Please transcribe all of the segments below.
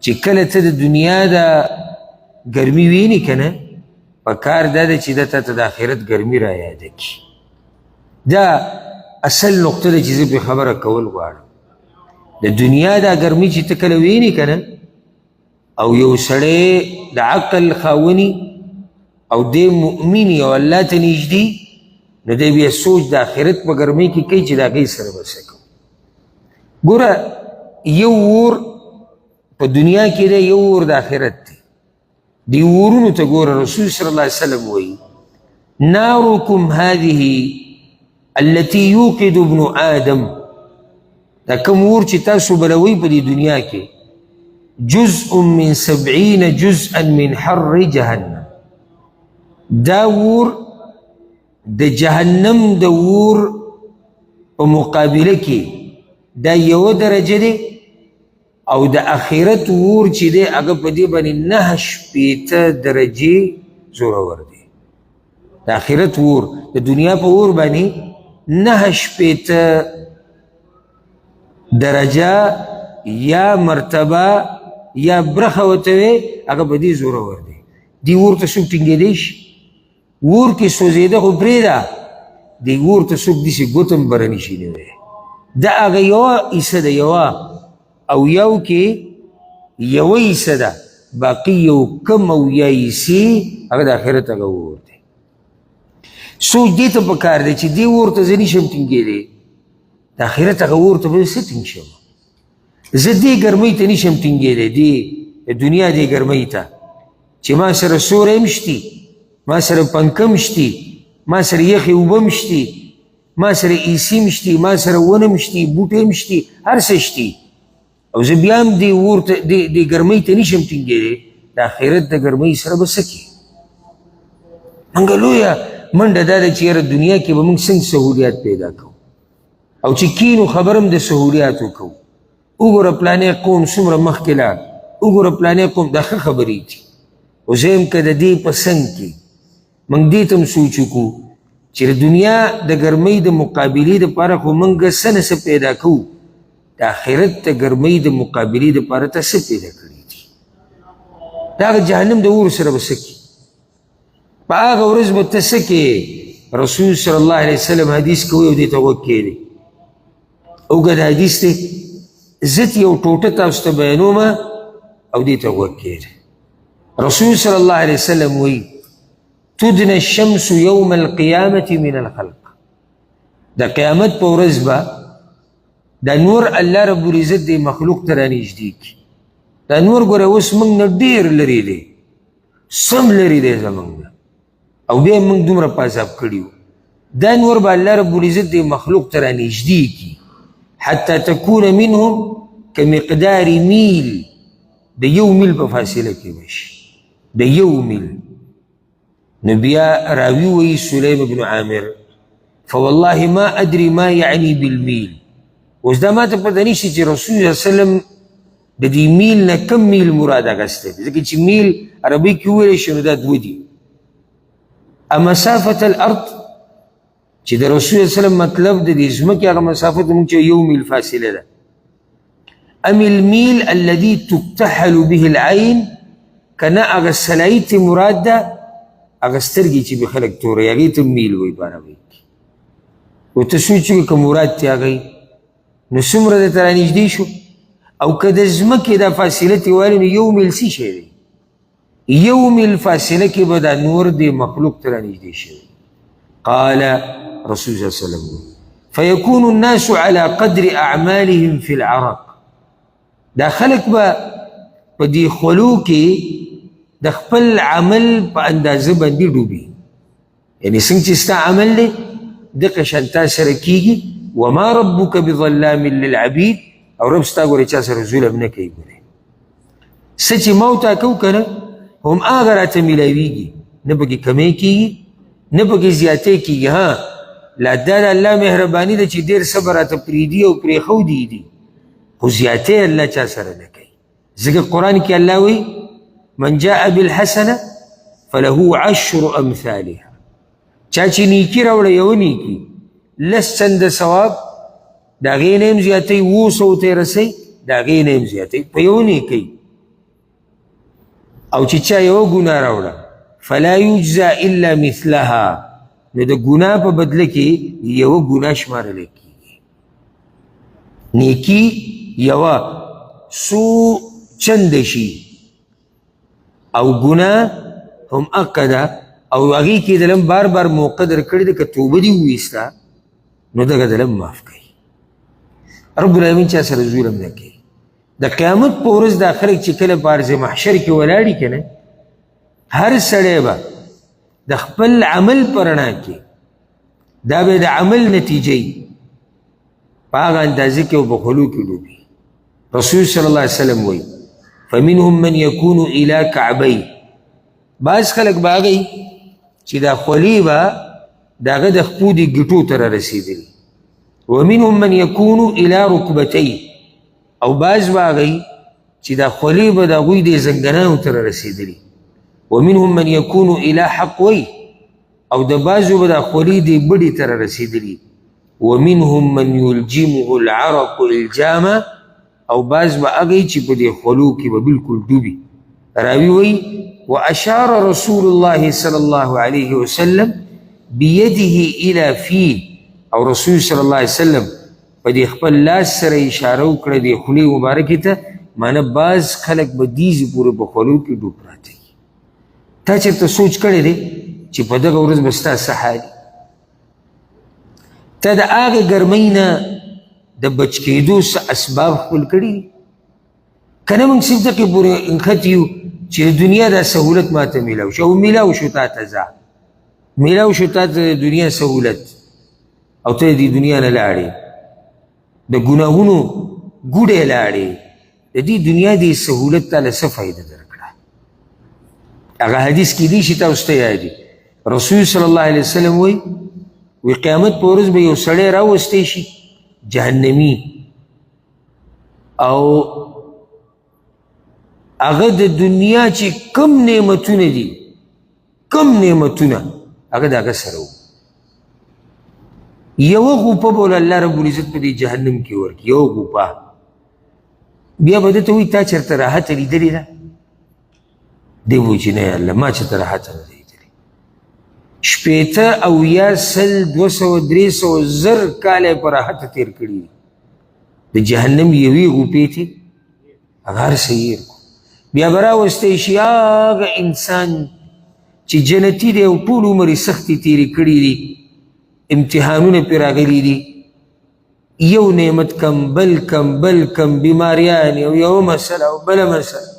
چې کله ته د دنیا دا ګرمي ویني که نه پکار دا ده چې ده ته د آخرت ګرمي را یاده کړي. دا اصل نقطه ده چې زه پرې خبره کول غواړم. د دنیا دا ګرمي چې ته کله ویني که نه او یو سړی د عقل خاوني او دی مؤمني او الله ته نږدې نو دی بیا سوچ د آخرت په ګرمۍ کې کوي چې د هغې سره به څه کوو. ګوره یو اور په دنیا کې دی، یو اور د آخرت دی. دی اورونو ته ګوره رسول صلی الله علیه وسلم وایي نارکم هذه التي یوقد ابن آدم، دا کوم اور چې تاسو بلوئ په دې دنیا کې جزء من 70 جزءا من حر جهنم، دا اور د جهنم د اور په مقابله کې دا یو درجه دی او د آخرت اور چې دی هغه په دې باندې 9 درجې زورور دی. د آخرت اور د دنیا په اور باندې 9 درجه یا مرتبه یا برخه ورته وی هغه په دې زورور دی. دې اور ته څوک ټینګېدی شي؟ اور کې سوځېده خو پرېږده، دې اور ته څوک داسې ګوتم بره نشي نیوی. دا هغه یوه حصه ده، یوه او یو کې یوه حصه ده، باقي یو کم او یا حصې هغه د آخرت هغه اور دی. سوچ دې ته پکار دی چې دې اور ته زه نشم ټینګېدی، د آخرت هغه اور ته به څه ټینګ شم؟ زه دې ګرمۍ ته نشم ټینګېدی، دې د دنیا دې ګرمۍ ته چې ما سره سوری هم شتي، ما سره پنکه هم شتي، ما سره یخې اوبه هم شتي، ما سره ایسی هم شتي، ما سره ونه هم شتي، بوټې هم شتي، هر څه شتي، او زه بیا هم دې اور ته دې ګرمۍ ته نشم ټینګېدی، د آخرت د ګرمۍ سره به څه کړي؟ موږ لویه منډه دا ده چې یاره دنیا کې به موږ څنګه سهولیات پیدا کوو او چې کینو خبر هم د سهولیاتو کوو. وګوره پلانې قوم څومره مخکې لاړ، وګوره پلانې قوم دا ښه خبرې دي. اوس هم که د دې په څنګ کې موږ دې ته هم سوچ وکړو چې د دنیا د ګرمۍ د مقابلې دپاره خو موږ څه نه څه پیدا کوو، د آخرت د ګرمۍ د مقابلې دپاره ته څه پیدا کړي دي؟ د هغه جهنم د اور سره به څه کړي؟ په هغه ورځ به ته څه کې؟ رسول صلی الله علیه وسلم حدیث کوي او دې ته غوږ کښېږدئ. اوږد حدیث دی، زه یو ټوټه تاسو ته بیانومه او دې ته غوږ کښېږدئ. رسول صلی الله علیه وسلم وایي تدنى الشمس يوم القيامة من الخلق، دا قیامت په ورځ به دا نور الله رب العزت دې مخلوق ته رانږدې کړي. دا نور ګوره اوس موږ نه ډېر لرې دی، سم لرې دی زموږ نه، او بیا موږ دومره په عذاب کړي وو. دا نور به الله رب العزت دې مخلوق ته رانږدې کړي حتی تکون منهم کمقدار میل، د یو میل په فاصله کې به شي، د یو میل. نو بیا راوي وایي سلیم بن عامر فوالله ما ادري ما یعنی بالمیل. اوس دا ما ته پته نشي چې رسول صلی الله علیه وسلم د دې میل نه کم میل مراد اخیستی دی، ځکه چې میل عربي کې وویلی شي نو دا 2 دي. مسافة الارض چې د رسول صلی الله علیه وسلم مطلب د دې ځمکې هغه مسافت موږ چې 1 میل فاصله ده. ام المیل الذي تکتحل به العین، کنه هغه صلاحیت مراد ده هغه سترګې چې به خلک توري هغې ته میل وایي په عربۍ کې. و ته سوچ وکړه که مراد تې هغی نو څومره درته رانږدې شو؟ او که د ځمکې دا فاصله تې والي نو 1 میل څه شی دی؟ 1 میل فاصله کې به دا نور د مخلوق ته رانږدې شوی. قال رسول صلی الله علیه وسلم فیکون الناس على قدر اعمالهم فی العرق، دا خلق به په دې خولو کې د خپل عمل په اندازه باندې ډوبي، یعنی څنګه چې ستا عمل دی دقه شان تا سره کېږي. وما ربک بظلام للعبید، او رب ستا ګورې چا سره ظلم نه کوي. ګورې څه چې ما ورته کوو که نه هم هغه راته میلاویږي، نه پکې کمی کېږي نه پکې زیاتې کېږي. ها لا دا د الله مهرباني ده چې ډېر څه به راته پرېږدي او پرېښودي دي، خو زیاتې الله چا سره نه کوي. ځکه قرآن کې الله وایي من جاء بالحسنه فله 10 امثالها، چا چې نیکي راوړه یو نیکي 10 چنده ثواب د هغې نه هم زیاتوي، 200 ته یې رسوي د هغې نه هم زیاتوي په یو نیکۍ. او چې چا یو ګناه راوړه فلا یجزا الا مثلها، نو د ګناه په بدله کې یو ګناه شمارلی کېږي. نیکي یوه څو چنده شي او ګناه هم اقه ده او هغې کې دلم بار بار موقع درکړې ده که توبه دې وویسته نو دغه دلم معاف کوي. رب العالمین چا سره ظلم نه کوي. د قیامت په ورځ دا خلک چې کله په عرض محشر کې ولاړي که نه، هر سړی به د خپل عمل په رڼا کې دا به د عمل نتیجه په هغه اندازه کې او په خولو کې ډوبي. رسول صلی الله علیه وسلم وایي فمنهم من یکون الی کعبی، بعض خلک به هغه چې دا خولې به د هغه د خپو د ګټو ته رارسېدلي، ومنهم من یکون الی رکبتی، او بعض به هغه چې دا خولې به د هغوی د زنګنانو ته رارسېدلي، ومنهم من یکون الی حقوی، او د بعضو به دا خولې د بډې ته رارسېدلي، ومنهم من یلجمه العرق الجامه، او بعض به هغه چې په دې خولو کې به بالکل ډوبي. راوي وایي واشار رسول الله صلی الله علیه وسلم بیده الی فی، او رسول صلی الله علیه وسلم په دې خپل لاس سره اشاره وکړه دې خولې مبارکې ته، معنی بعض خلک به دیزې پورې په خولو کې ډوب پراته وي. تا چېرته سوچ کړی دی چې په دغه ورځ به ستا څه حال وي؟ تا د هغې ګرمۍ نه د بچ کېدو څه اسباب خپل کړي دي که نه؟ موږ صرف دقې پورې نښتي یو چې د دنیا دا سهولت ما ته میلاو شو، او میلاو شو تا ته ځه، میلاو شو تا ته د دنیا سهولت، او ته د دنیا نه لاړې، د ګناهونو ګوډې لاړې، د دې دنیا د سهولت تاله څه فایده درکړه؟ هغه حدیث کې دی چې تاسو ته یاد دي، رسول صلی الله علیه وسلم وایي قیامت په ورځ به یو سړی راوستی شي جهنمی، او هغه د دنیا چې کم نعمتونه دي، کم نعمتونه هغه د هغه سره و، یوه غوپه به الله رب العزت په دې جهنم کې ورکړي، یوه غوپه. بیا به ده ته وایي تا چېرته راحته لیدلې ده؟ دی به وایي چې نه الله ما چېرته راحته نه ده لیدلې. شپېته اویا سل 200 300 زر کاله یې په راحته تېر کړي دي د جهنم یوې غوپې ته، هغه هر څه هېر کړو. بیا به راوستی شي هغه انسان چې جنتي دی او ټول عمر یې سختې تېرې کړي دي، امتحانونه پرې راغلي دي، یو نعمت کم بل کم بل کم، بیماریان او یو مسله او بله مسله،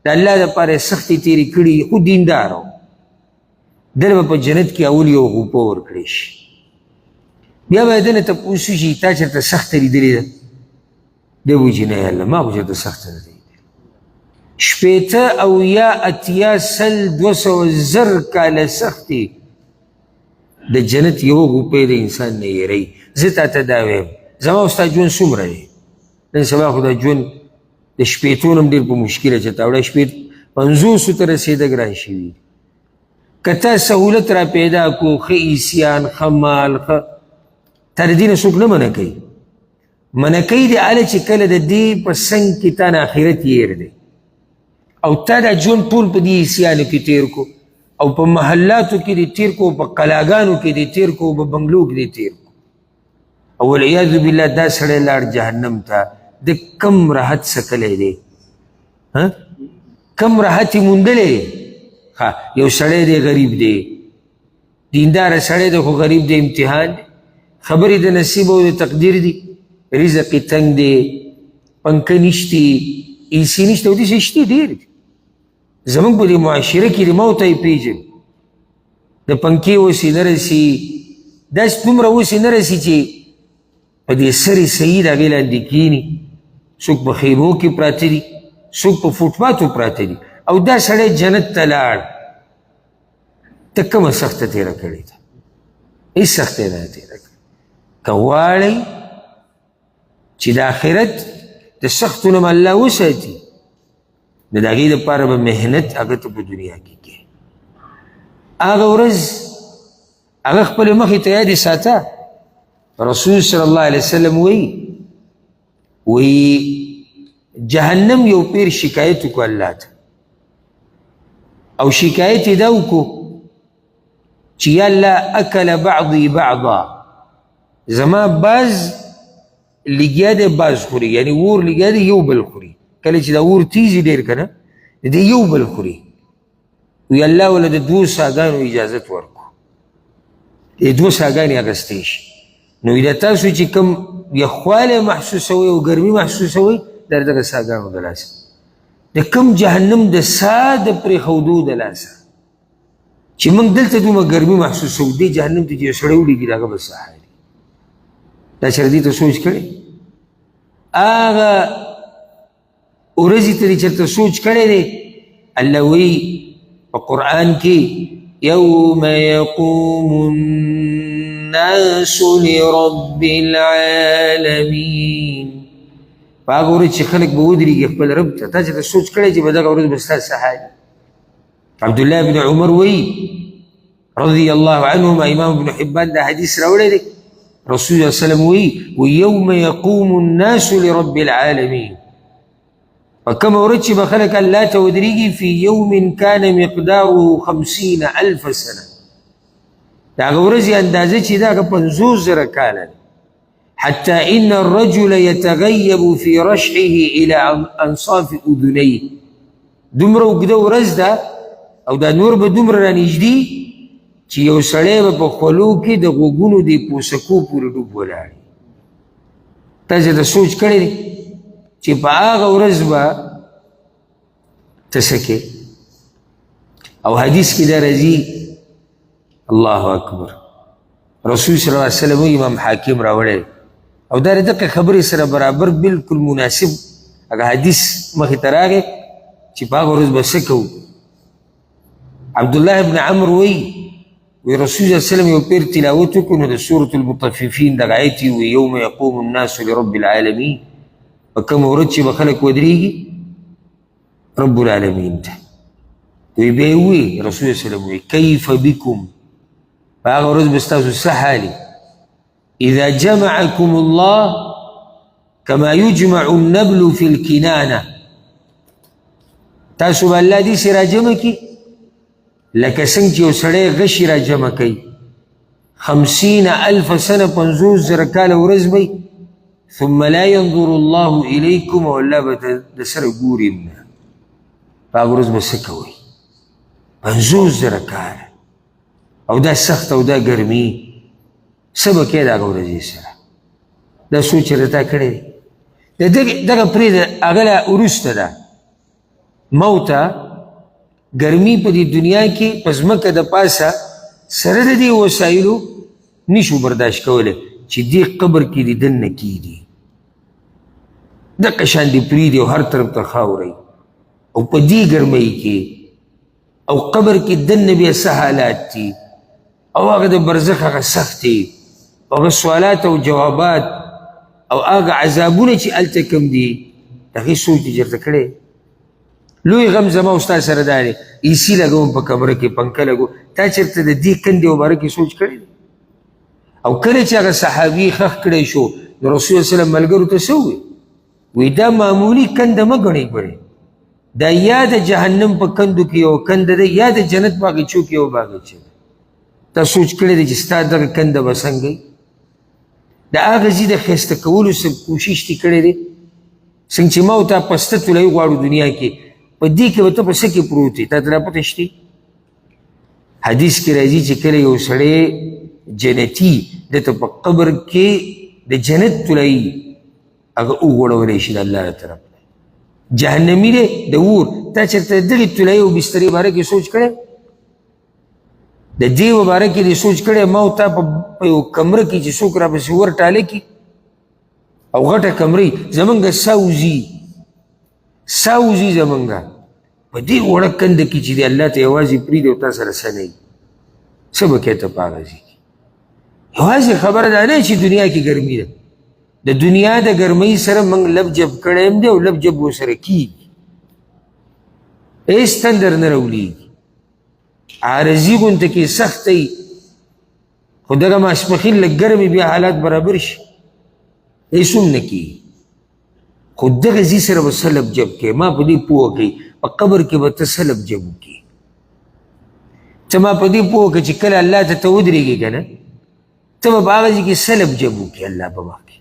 د الله دپاره یې سختې تېرې کړي، خو دیندار و. دله به په جنت کې اول یو غوپه ورکړی شي. بیا به یې دنه تپوس وشي تا چېرته سخته لیدلې ده؟ دی به وایي چې نه الله ما خو چېرته سخته نه ده لیدلې. شپېته اویا اتیا سل 200 زر کاله سختې د جنت یوه غوپې د انسان نه هېروي. زه تا ته دا وایم زما او ستا ژوند څومره دی؟ نن سبا خو دا ژوند د شپېتو نه هم ډېر په مشکله چته وړه، 50 ته رسېده ګران شوي. که تا سهولت را پیدا کو، ښه عیسیان، ښه مال، ښه تا د دې نه څوک نه منع کوي. منع کوي د هله چې کله د دې په څنګ کې تا نه آخرت هېر دی، او تا دا ژوند ټول په دې عیسیانو کې تېر کو، او په محلاتو کې دې تېر کو، په قلاګانو کې دې تېر کو، په بنګلو کې دې تېر کو، او والعیاذ بالله دا سړی لاړ جهنم ته. د کم راحت څکلی دی؟ کم راحت یې موندلی دی؟ یو سړی دی غریب دی، دینداره سړی دی خو غریب دی، امتحان دی، خبرې د نصیب او د تقدیر دی، رزق یې تنګ دی، پنکه نشتی، ایسی نشته، او داسې شتې ډېر دي زموږ په دې معاشره کې. د ما ورته یې پېژني د پنکې اوسې نه رسي، داسې دومره اوسې نه رسي چې په دې سرې صحیح د هغې لاندې کښېني، څوک په خیمو کې پراته دي، څوک په فوټپاتو پراته دي، او دا سړی جنت ته لاړ. ته کومه سخته تېره کړې ده؟ هېڅ سخته یې نه تېره کړې. که غواړئ چې د آخرت د سختو نه الله وساتي، نو د هغې دپاره به محنت هغه ته په دنیا کې کوي. هغه ورځ هغه خپلې مخې ته یادې ساته. رسول صلی الله علیه وسلم وایي جهنم یو پیر شکایت وکړو الله ته او شکایت یې دا وکړو چې یا الله اکل بعضی بعضا، زما بعض لګیا دی بعض خوري، یعنی اور لګیا دی یو بل خوري. کله چې دا اور تیزي ډېر که نه دی یو بل خوري. وی الله وله د دوو ساګانو اجازت ورکړو، د دوه ساګانې اخیستی شي. نو د تاسو چې کوم یخوالی محسوسوئ او ګرمي محسوسوئ دا دغه ساګانو د لاسه، د کوم جهنم د سا د پرېښودو د لاسه چې موږ دلته دومره ګرمي محسوسوو، دې جهنم ته چې یو سړی ولیږي د هغه به څه حال وي. دا چېرې دې ته سوچ کړی؟ هغه ورځې ته دې چېرته سوچ کړی دی؟ الله وایي په قرآن کې یوم یقوم الناس لرب العالمین، په هغه ورځ چې خلک به ودرېږي خپل رب ته. تا چېرته سوچ کړی چې په دغه ورځ به ستا څه حال؟ عبدالله بن عمر وایي رضی الله عنهما، امام ابن حبان دا حدیث راوړی دی، رسول الله صلی الله علیه وسلم وایي ویوم یقوم الناس لرب العالمین، په کومه ورځ چې به خلک الله ته ودرېږي فی یوم کان مقداره 50,000 سنه، د هغه ورځې اندازه چې دا هغه 50,000 کاله ده. حتی ان الرجل یتغیب فی رشحه الى انصاف اذنیه، دومره اوږده ورځ ده او دا نور به دومره رانږدي چې یو سړی به په خولو کې د غوږونو د پوسکو پورې ډوب ولاړ. تاسې ته سوچ کړی دی چې په هغه ورځ به ته څه کې؟ او حدیث کې دا راځي، الله اکبر، رسول صلی الله علیه وسلم امام حاکم راوړی او دا دغه خبرې سره برابر بالکل مناسب هغه حدیث مخې ته راغی چې په هغه ورځ به څه کوو. عبدالله بن عمر وایي وی رسول صلی الله علیه وسلم یو پیر تلاوت وکړو نو د سورة المطففین دغه آیت یې وی یوم یقوم الناس لرب العالمین، په کومه ورځ چې به خلک ودرېږي رب العالمین ته. وی بیا یې ووی رسول صلی الله علیه وسلم وی کیف بکم، په هغه ورځ به ستاسو څه حالي؟ اذا جمعکم الله کما یجمع النبل فی الکنانه، تاسو به الله داسې راجمع کړي لکه څنګه چې یو سړی غشي راجمع کوي. 50,000 سنه 50,000 کاله ورځ به ثم لا ينظر الله الیکم، او الله به د سره ګوري نه. په هغه ورځ به څه کوئ؟ 50,000 کاله او دا سخت او دا ګرمي، څه به کوې د هغه ورځې سره؟ دا سوچ یې راته کړی دی. دغه پرېږده، هغه لا وروسته ده موته ګرمي په دې دنیا کې په ځمکه د پاسه سره د دې وسایلو نشو برداشت کولی چې دې قبر کې دې دننه کېږي، دغه شان دې پرېږدي او هر طرف ته خاورئ او په دې ګرمۍ کې او قبر کې دننه بیا څه حالات دي او هغه د برزخ هغه سختې او هغه سوالات او جوابات او هغه عذابونه چې هلته کوم دي، د هغې سوچ دې چېرته کړی؟ لوی غم زما او ستا سره دا دی، ایسي لګوم په کمره کې، پنکه لګوم، تا چېرته د دې کندې او باره کې سوچ کړی دی؟ او کله چې هغه صحابي ښخ کړی شو نو رسول الله صلی ملګرو ته څه وویل؟ وی دا معمولي کنده مه ګڼئ ګورئ، دا یا د جهنم په کندو کې یو کنده ده یا د جنت باغچو کې یو باغچه ده. تا سوچ کړی دی چې ستا دغه کنده به څنګه وي؟ د هغه ځي د ښایسته کولو څه کوشش دې کړی دی؟ څنګه چې ما او تا پسته تولوي غواړو دنیا کې، په دې کې به ته په څه کې پروت یې؟ تا ته را پته شتې؟ حدیث کې راځي چې کله یو سړی جنتي دته په قبر کې د جنت تولوي هغه وغوړولی شي د الله له طرف نه. جهنمي دی د اور، تا چېرته د دغې تولوي او بسترې باره کې سوچ کړی؟ د دې باره کې دې سوچ کړی ما او تا په یو کمره کې چې څوک راپسې ورټاله کړي او غټه کمرې زمونږ ساوزي زمونږه په دې وړه کنده کې چې دی الله ته یوازې پرېږدي او تا سره څه نه وي، څه به کوې ته په هغه ځای کې؟ یوازې خبره دا نه چې دنیا کې ګرمي ده، د دنیا د ګرمۍ سره موږ لب جب کړی هم دی او لب جب ورسره کېږي، هېڅ تندر نه راولېږي، عارضي غونته کې سخته وي خو دغه ماسپښین لږ ګرمې بیا حالات برابر شي هېڅ هم نه کېږي. خو دغه ځي سره به څه لب جب کوې؟ ما په دې پوه کوي په قبر کې به ته څه لب جب وکړي؟ ته ما په دې پوه کړه چې کله الله ته ودرېږې که نه ته به په هغه ځای کې سلب جب وکړي الله به وکړي